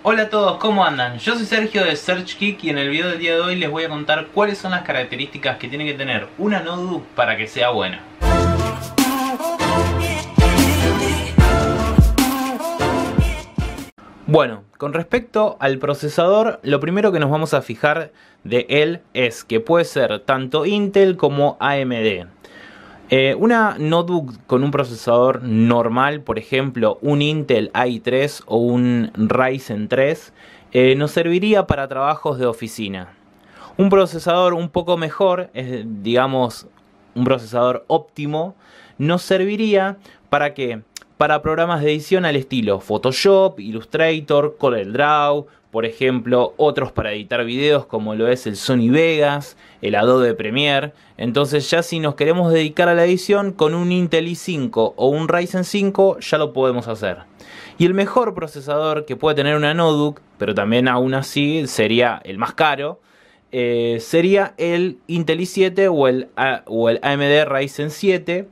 Hola a todos, ¿cómo andan? Yo soy Sergio de SearchGeek y en el video del día de hoy les voy a contar cuáles son las características que tiene que tener una notebook para que sea buena. Bueno, con respecto al procesador, lo primero que nos vamos a fijar de él es que puede ser tanto Intel como AMD. Una notebook con un procesador normal, por ejemplo un Intel i3 o un Ryzen 3, nos serviría para trabajos de oficina. Un procesador un poco mejor, digamos un procesador óptimo, nos serviría ¿para qué? Para programas de edición al estilo Photoshop, Illustrator, CorelDRAW, por ejemplo, otros para editar videos como lo es el Sony Vegas, el Adobe Premiere. Entonces ya si nos queremos dedicar a la edición con un Intel i5 o un Ryzen 5 ya lo podemos hacer. Y el mejor procesador que puede tener una notebook, pero también aún así sería el más caro, sería el Intel i7 o el AMD Ryzen 7,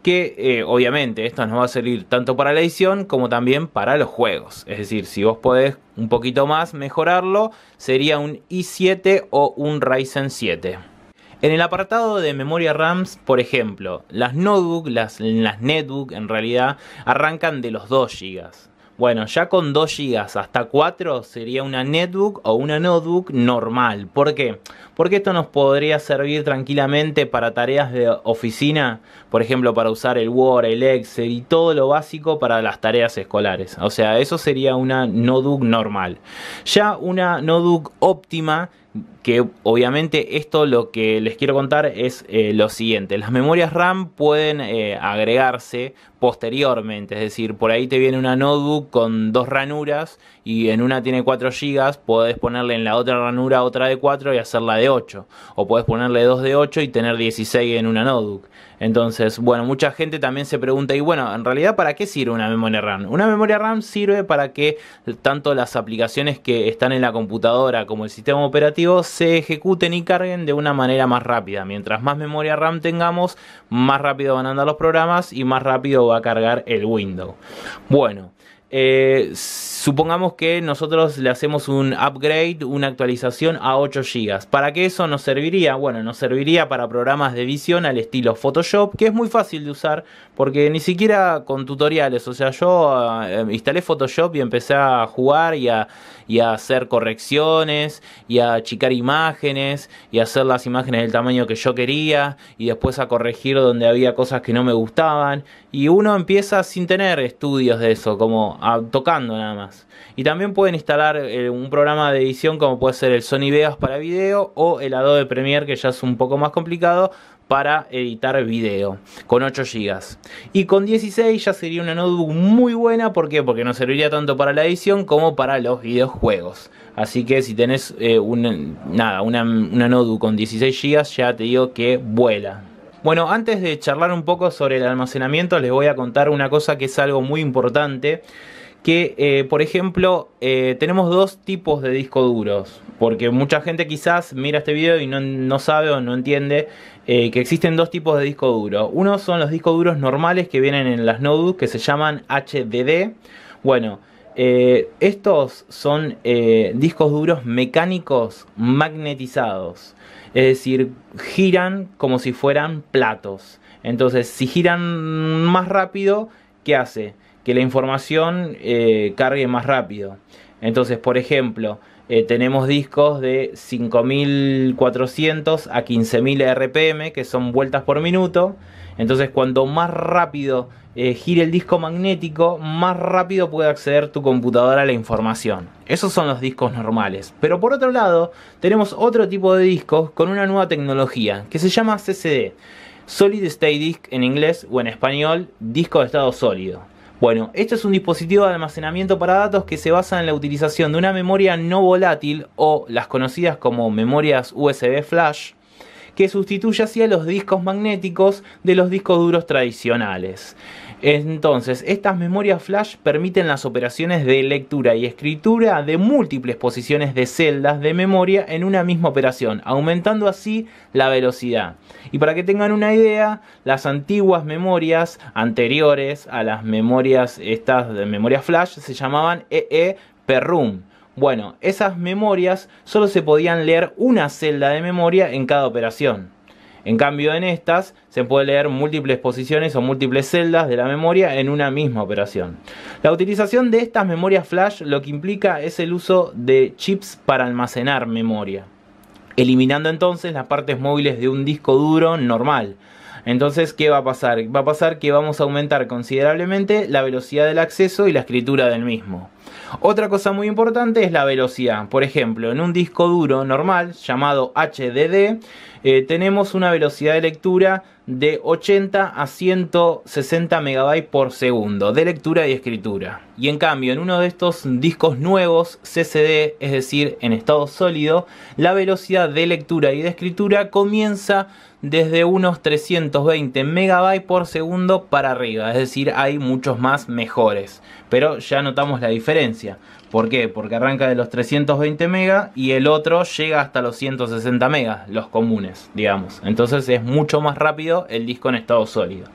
que obviamente esto nos va a servir tanto para la edición como también para los juegos. Es decir, si vos podés un poquito más mejorarlo, sería un i7 o un Ryzen 7. En el apartado de memoria RAMs, por ejemplo, las notebook, las netbook en realidad arrancan de los 2 GB. Bueno, ya con 2 GB hasta 4 sería una netbook o una notebook normal. ¿Por qué? Porque esto nos podría servir tranquilamente para tareas de oficina, por ejemplo para usar el Word, el Excel y todo lo básico para las tareas escolares. O sea, eso sería una notebook normal. Ya una notebook óptima, que obviamente esto lo que les quiero contar es lo siguiente. Las memorias RAM pueden agregarse posteriormente, es decir, por ahí te viene una notebook con 2 ranuras y en una tiene 4 GB, podés ponerle en la otra ranura otra de 4 y hacerla de 8, o podés ponerle 2 de 8 y tener 16 en una notebook. Entonces, bueno, mucha gente también se pregunta, y bueno, en realidad ¿para qué sirve una memoria RAM? Una memoria RAM sirve para que tanto las aplicaciones que están en la computadora como el sistema operativo se ejecuten y carguen de una manera más rápida. Mientras más memoria RAM tengamos, más rápido van a andar los programas y más rápido va a cargar el Windows. Bueno, supongamos que nosotros le hacemos un upgrade, una actualización a 8 GB. ¿Para qué eso nos serviría? Bueno, nos serviría para programas de edición al estilo Photoshop, que es muy fácil de usar porque ni siquiera con tutoriales. O sea, yo instalé Photoshop y empecé a jugar y a hacer correcciones y a achicar imágenes y a hacer las imágenes del tamaño que yo quería y después a corregir donde había cosas que no me gustaban. Y uno empieza sin tener estudios de eso, como tocando nada más. Y también pueden instalar un programa de edición como puede ser el Sony Vegas para video o el Adobe Premiere, que ya es un poco más complicado para editar video, con 8 GB. Y con 16 ya sería una notebook muy buena. ¿Por qué? Porque nos serviría tanto para la edición como para los videojuegos. Así que si tenés una notebook con 16 GB, ya te digo que vuela. Bueno, antes de charlar un poco sobre el almacenamiento, les voy a contar una cosa que es algo muy importante. Que, por ejemplo, tenemos 2 tipos de discos duros. Porque mucha gente quizás mira este video y no sabe o no entiende que existen 2 tipos de disco duro. Uno son los discos duros normales que vienen en las notebooks, que se llaman HDD. Bueno, estos son discos duros mecánicos magnetizados. Es decir, giran como si fueran platos. Entonces, si giran más rápido, ¿qué hace? Que la información cargue más rápido. Entonces, por ejemplo, tenemos discos de 5400 a 15000 RPM, que son vueltas por minuto. Entonces, cuanto más rápido gire el disco magnético, más rápido puede acceder tu computadora a la información. Esos son los discos normales. Pero por otro lado, tenemos otro tipo de discos con una nueva tecnología que se llama CCD, Solid State Disk en inglés, o en español, disco de estado sólido. Bueno, este es un dispositivo de almacenamiento para datos que se basa en la utilización de una memoria no volátil, o las conocidas como memorias USB flash, que sustituye así a los discos magnéticos de los discos duros tradicionales. Entonces, estas memorias flash permiten las operaciones de lectura y escritura de múltiples posiciones de celdas de memoria en una misma operación, aumentando así la velocidad. Y para que tengan una idea, las antiguas memorias anteriores a las memorias estas de memoria flash se llamaban EEPROM Bueno, esas memorias solo se podían leer una celda de memoria en cada operación. En cambio, en estas se puede leer múltiples posiciones o múltiples celdas de la memoria en una misma operación. La utilización de estas memorias flash lo que implica es el uso de chips para almacenar memoria, eliminando entonces las partes móviles de un disco duro normal. Entonces, ¿qué va a pasar? Va a pasar que vamos a aumentar considerablemente la velocidad del acceso y la escritura del mismo. Otra cosa muy importante es la velocidad. Por ejemplo, en un disco duro normal llamado HDD tenemos una velocidad de lectura de 80 a 160 MB por segundo de lectura y escritura. Y en cambio, en uno de estos discos nuevos CCD, es decir, en estado sólido, la velocidad de lectura y de escritura comienza desde unos 320 MB por segundo para arriba, es decir, hay muchos más mejores, pero ya notamos la diferencia. ¿Por qué? Porque arranca de los 320 MB y el otro llega hasta los 160 MB, los comunes, digamos. Entonces es mucho más rápido el disco en estado sólido.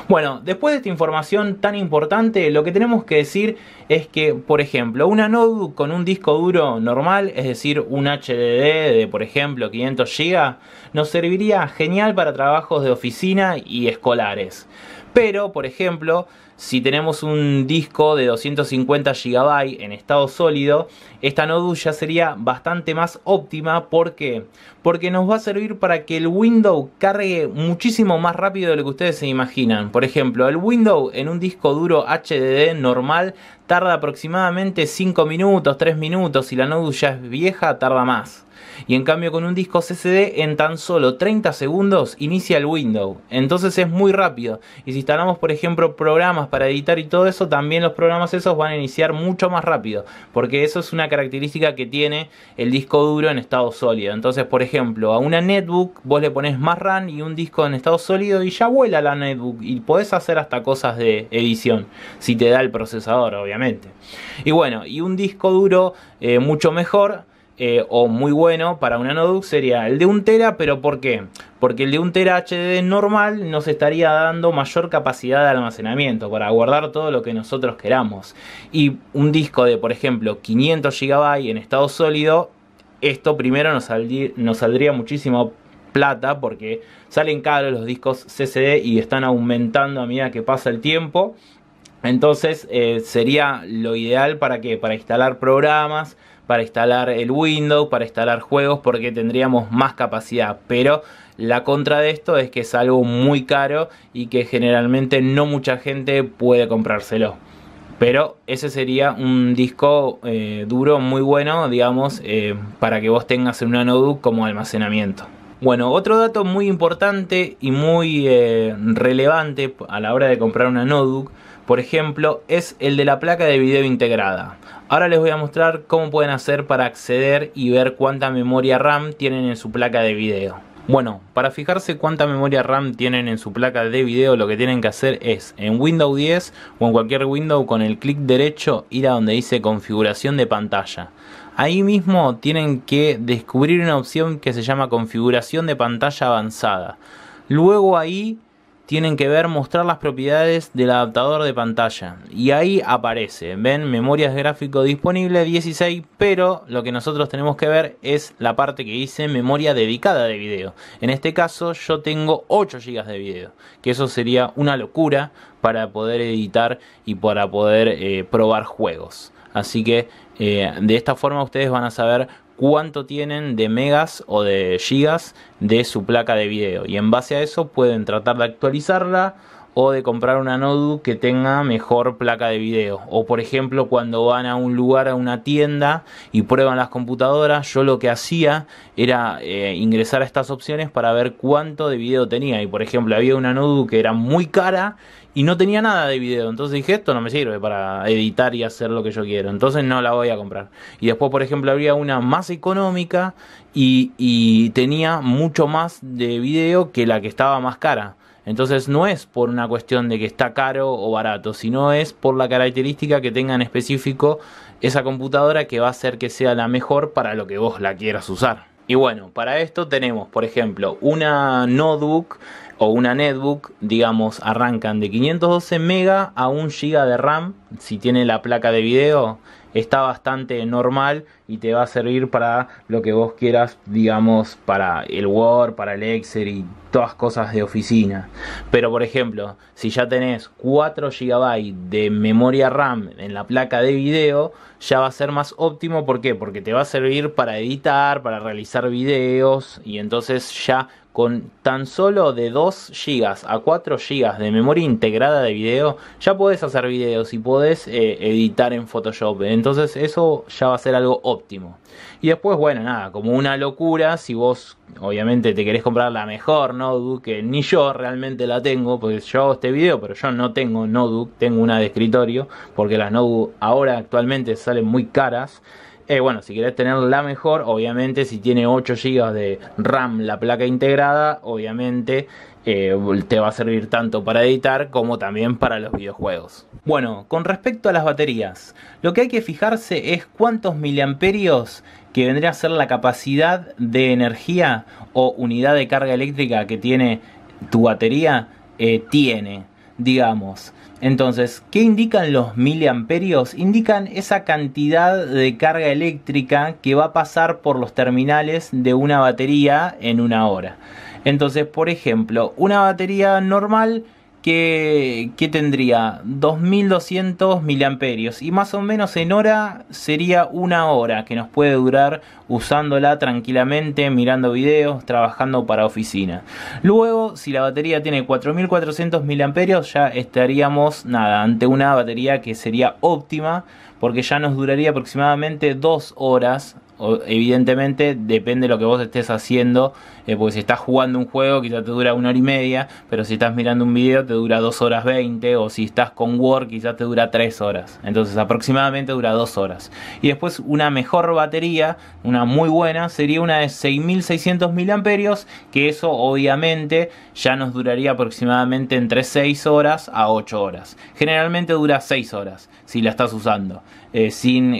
Bueno, después de esta información tan importante, lo que tenemos que decir es que, por ejemplo, una notebook con un disco duro normal, es decir, un HDD de, por ejemplo, 500 GB, nos serviría genial para trabajos de oficina y escolares. Pero, por ejemplo, si tenemos un disco de 250 GB en estado sólido, esta notebook ya sería bastante más óptima. ¿Por qué? Porque nos va a servir para que el Windows cargue muchísimo más rápido de lo que ustedes se imaginan. Por ejemplo, el Windows en un disco duro HDD normal tarda aproximadamente 5 minutos, 3 minutos. Si la notebook ya es vieja, tarda más. Y en cambio con un disco CCD en tan solo 30 segundos inicia el Windows. Entonces es muy rápido. Y si instalamos, por ejemplo, programas para editar y todo eso, también los programas esos van a iniciar mucho más rápido. Porque eso es una característica que tiene el disco duro en estado sólido. Entonces, por ejemplo, a una netbook vos le pones más RAM y un disco en estado sólido y ya vuela la netbook. Y podés hacer hasta cosas de edición, si te da el procesador, obviamente. Y bueno, y un disco duro mucho mejor o muy bueno para una notebook sería el de 1 TB, pero ¿por qué? Porque el de 1 TB HDD normal nos estaría dando mayor capacidad de almacenamiento para guardar todo lo que nosotros queramos. Y un disco de, por ejemplo, 500 GB en estado sólido, esto primero nos saldría muchísimo plata porque salen caros los discos CCD y están aumentando a medida que pasa el tiempo. Entonces sería lo ideal para ¿qué? Para instalar programas, para instalar el Windows, para instalar juegos, porque tendríamos más capacidad. Pero la contra de esto es que es algo muy caro y que generalmente no mucha gente puede comprárselo. Pero ese sería un disco duro muy bueno, digamos, para que vos tengas en una notebook como almacenamiento. Bueno, otro dato muy importante y muy relevante a la hora de comprar una notebook, por ejemplo, es el de la placa de video integrada. Ahora les voy a mostrar cómo pueden hacer para acceder y ver cuánta memoria RAM tienen en su placa de video. Bueno, para fijarse cuánta memoria RAM tienen en su placa de video, lo que tienen que hacer es en Windows 10 o en cualquier Windows con el clic derecho ir a donde dice configuración de pantalla. Ahí mismo tienen que descubrir una opción que se llama configuración de pantalla avanzada. Luego ahí tienen que ver mostrar las propiedades del adaptador de pantalla y ahí aparece, ven, memorias gráfico disponible 16, pero lo que nosotros tenemos que ver es la parte que dice memoria dedicada de video. En este caso yo tengo 8 GB de video, que eso sería una locura para poder editar y para poder probar juegos. Así que de esta forma ustedes van a saber cuánto tienen de megas o de gigas de su placa de video, y en base a eso pueden tratar de actualizarla o de comprar una notebook que tenga mejor placa de video. O por ejemplo, cuando van a un lugar, a una tienda y prueban las computadoras, yo lo que hacía era ingresar a estas opciones para ver cuánto de video tenía. Y por ejemplo, había una notebook que era muy cara y no tenía nada de video. Entonces dije, esto no me sirve para editar y hacer lo que yo quiero, entonces no la voy a comprar. Y después, por ejemplo, había una más económica y tenía mucho más de video que la que estaba más cara. Entonces no es por una cuestión de que está caro o barato, sino es por la característica que tenga en específico esa computadora, que va a hacer que sea la mejor para lo que vos la quieras usar. Y bueno, para esto tenemos, por ejemplo, una notebook o una netbook, digamos, arrancan de 512 MB a 1 GB de RAM, si tiene la placa de video está bastante normal y te va a servir para lo que vos quieras, digamos, para el Word, para el Excel y todas cosas de oficina. Pero por ejemplo, si ya tenés 4 GB de memoria RAM en la placa de video, ya va a ser más óptimo. ¿Por qué? Porque te va a servir para editar, para realizar videos, y entonces ya con tan solo de 2 GB a 4 GB de memoria integrada de video, ya podés hacer videos y podés editar en Photoshop. Entonces eso ya va a ser algo óptimo. Y después, bueno, nada, como una locura, si vos obviamente te querés comprar la mejor notebook, que ni yo realmente la tengo, porque yo hago este video, pero yo no tengo notebook, tengo una de escritorio, porque las notebook ahora actualmente salen muy caras. Bueno, si querés tener la mejor, obviamente si tiene 8 GB de RAM la placa integrada, obviamente te va a servir tanto para editar como también para los videojuegos. Bueno, con respecto a las baterías, lo que hay que fijarse es cuántos miliamperios, que vendría a ser la capacidad de energía o unidad de carga eléctrica que tiene tu batería, tiene, digamos. Entonces, ¿qué indican los miliamperios? Indican esa cantidad de carga eléctrica que va a pasar por los terminales de una batería en una hora. Entonces, por ejemplo, una batería normal que tendría 2200 miliamperios, y más o menos en hora sería una hora que nos puede durar usándola tranquilamente, mirando videos, trabajando para oficina. Luego, si la batería tiene 4400 miliamperios, ya estaríamos ante una batería que sería óptima, porque ya nos duraría aproximadamente 2 horas. Evidentemente depende de lo que vos estés haciendo, porque si estás jugando un juego quizás te dura 1 hora y media, pero si estás mirando un video te dura 2 horas 20, o si estás con Word quizás te dura 3 horas. Entonces aproximadamente dura 2 horas. Y después una mejor batería, una muy buena, sería una de 6600 miliamperios, que eso obviamente ya nos duraría aproximadamente entre 6 horas a 8 horas. Generalmente dura 6 horas si la estás usando, sin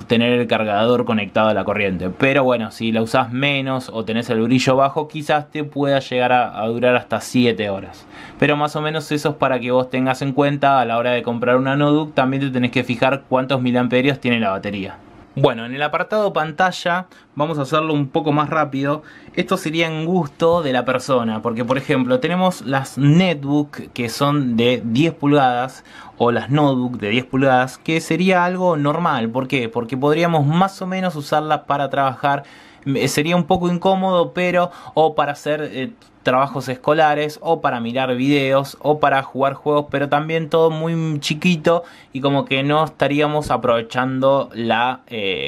tener el cargador conectado a la corriente. Pero bueno, si la usás menos o tenés el brillo bajo, quizás te pueda llegar a durar hasta 7 horas. Pero más o menos eso es para que vos tengas en cuenta a la hora de comprar una notebook. También te tenés que fijar cuántos miliamperios tiene la batería. Bueno, en el apartado pantalla vamos a hacerlo un poco más rápido. Esto sería en gusto de la persona, porque por ejemplo tenemos las netbook que son de 10 pulgadas o las notebook de 10 pulgadas, que sería algo normal. ¿Por qué? Porque podríamos más o menos usarlas para trabajar. Sería un poco incómodo, pero o para hacer trabajos escolares, o para mirar videos, o para jugar juegos, pero también todo muy chiquito y como que no estaríamos aprovechando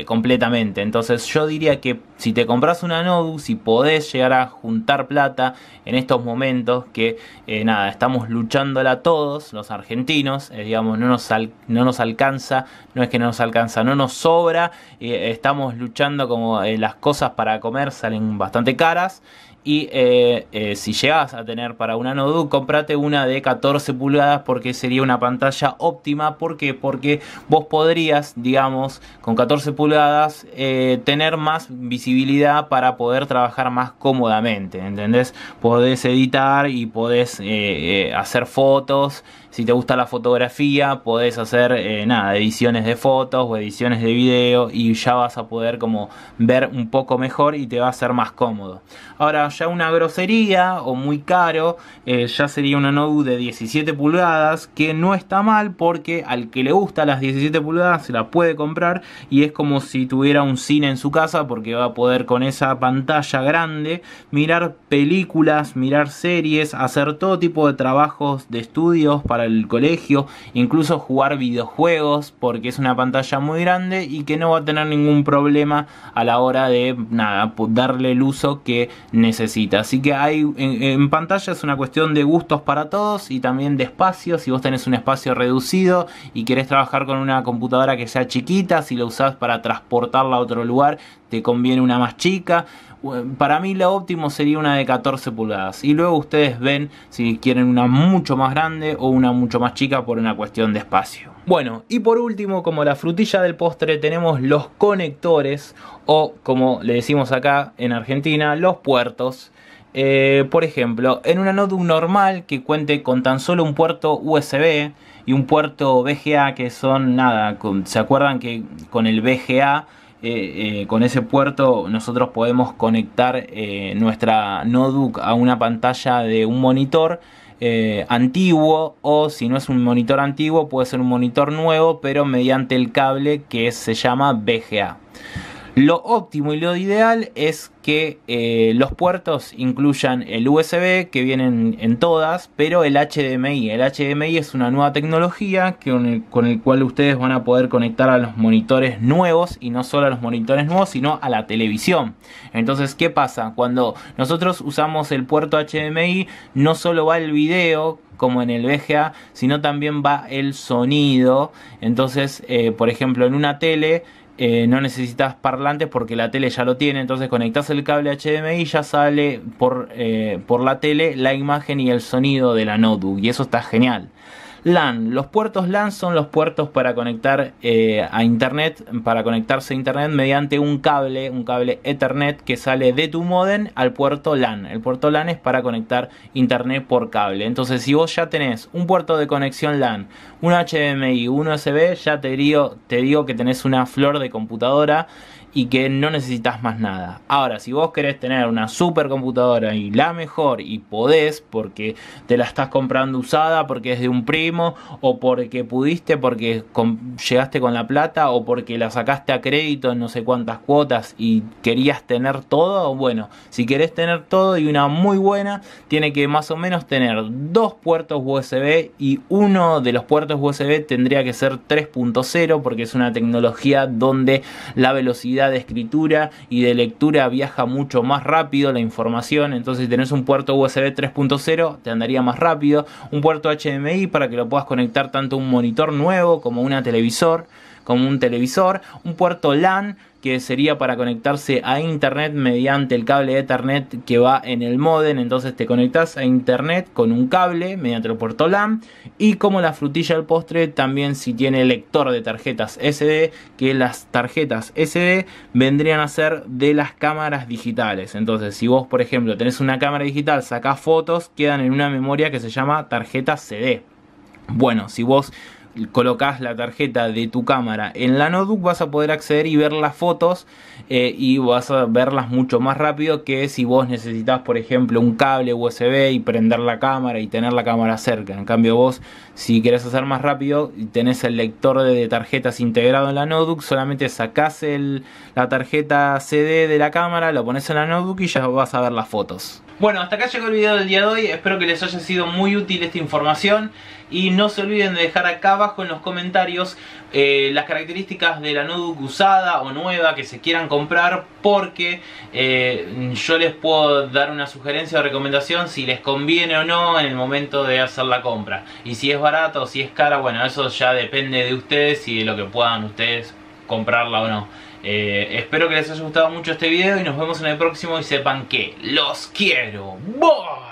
completamente. Entonces yo diría que si te compras una notebook, si podés llegar a juntar plata en estos momentos que estamos luchándola todos los argentinos, digamos, no nos alcanza, no es que no nos alcanza, no nos sobra, estamos luchando, como las cosas para comer salen bastante caras. Y si llegas a tener para una notebook, comprate una de 14 pulgadas, porque sería una pantalla óptima. ¿Por qué? Porque vos podrías, digamos, con 14 pulgadas tener más visibilidad para poder trabajar más cómodamente, ¿entendés? Podés editar y podés hacer fotos. Si te gusta la fotografía, podés hacer ediciones de fotos o ediciones de video, y ya vas a poder como ver un poco mejor y te va a ser más cómodo. Ahora, ya una grosería o muy caro, ya sería una notebook de 17 pulgadas, que no está mal, porque al que le gusta las 17 pulgadas se la puede comprar, y es como si tuviera un cine en su casa, porque va a poder con esa pantalla grande mirar películas, mirar series, hacer todo tipo de trabajos de estudios para el colegio, incluso jugar videojuegos, porque es una pantalla muy grande y que no va a tener ningún problema a la hora de darle el uso que necesita. Así que en pantalla es una cuestión de gustos para todos, y también de espacio. Si vos tenés un espacio reducido y querés trabajar con una computadora que sea chiquita, si la usás para transportarla a otro lugar, te conviene una más chica. Para mí lo óptimo sería una de 14 pulgadas, y luego ustedes ven si quieren una mucho más grande o una mucho más chica por una cuestión de espacio. Bueno, y por último, como la frutilla del postre, tenemos los conectores, o como le decimos acá en Argentina, los puertos. por ejemplo, en una notebook normal que cuente con tan solo un puerto USB y un puerto VGA, que son nada, ¿se acuerdan que con el VGA, con ese puerto nosotros podemos conectar nuestra notebook a una pantalla de un monitor antiguo, o si no es un monitor antiguo puede ser un monitor nuevo, pero mediante el cable que se llama VGA? Lo óptimo y lo ideal es que los puertos incluyan el USB, que vienen en todas, pero el HDMI. El HDMI es una nueva tecnología con el cual ustedes van a poder conectar a los monitores nuevos, y no solo a los monitores nuevos, sino a la televisión. Entonces, ¿qué pasa? Cuando nosotros usamos el puerto HDMI, no solo va el video como en el VGA, sino también va el sonido. Entonces, por ejemplo, en una tele no necesitas parlantes porque la tele ya lo tiene, entonces conectas el cable HDMI y ya sale por la tele la imagen y el sonido de la notebook, y eso está genial. LAN. Los puertos LAN son los puertos para conectar a internet, para conectarse a internet mediante un cable Ethernet que sale de tu modem al puerto LAN. El puerto LAN es para conectar internet por cable. Entonces, si vos ya tenés un puerto de conexión LAN, un HDMI, un USB, ya te digo que tenés una flor de computadora y que no necesitas más nada. Ahora, si vos querés tener una super computadora y la mejor, y podés porque te la estás comprando usada, porque es de un primo, o porque pudiste, porque llegaste con la plata, o porque la sacaste a crédito en no sé cuántas cuotas y querías tener todo, bueno, si querés tener todo y una muy buena, tiene que más o menos tener dos puertos USB, y uno de los puertos USB tendría que ser 3.0 porque es una tecnología donde la velocidad de escritura y de lectura viaja mucho más rápido la información. Entonces, si tenés un puerto USB 3.0 te andaría más rápido. Un puerto HDMI para que lo puedas conectar tanto a un monitor nuevo como un televisor. Un puerto LAN, que sería para conectarse a internet mediante el cable Ethernet que va en el modem. Entonces te conectas a internet con un cable mediante el puerto LAN. Y como la frutilla del postre, también si tiene lector de tarjetas SD, que las tarjetas SD vendrían a ser de las cámaras digitales. Entonces, si vos, por ejemplo, tenés una cámara digital, sacás fotos, quedan en una memoria que se llama tarjeta CD. Bueno, si vos colocas la tarjeta de tu cámara en la notebook, vas a poder acceder y ver las fotos, y vas a verlas mucho más rápido que si vos necesitas, por ejemplo, un cable USB y prender la cámara y tener la cámara cerca. En cambio, vos, si querés hacer más rápido y tenés el lector de tarjetas integrado en la notebook, solamente sacás la tarjeta CD de la cámara, lo pones en la notebook y ya vas a ver las fotos. Bueno, hasta acá llegó el video del día de hoy. Espero que les haya sido muy útil esta información. Y no se olviden de dejar acá abajo en los comentarios las características de la notebook usada o nueva que se quieran comprar, porque yo les puedo dar una sugerencia o recomendación si les conviene o no en el momento de hacer la compra. Y si es barata o si es cara, bueno, eso ya depende de ustedes y de lo que puedan ustedes comprarla o no. Espero que les haya gustado mucho este video y nos vemos en el próximo, y sepan que los quiero. ¡Bye!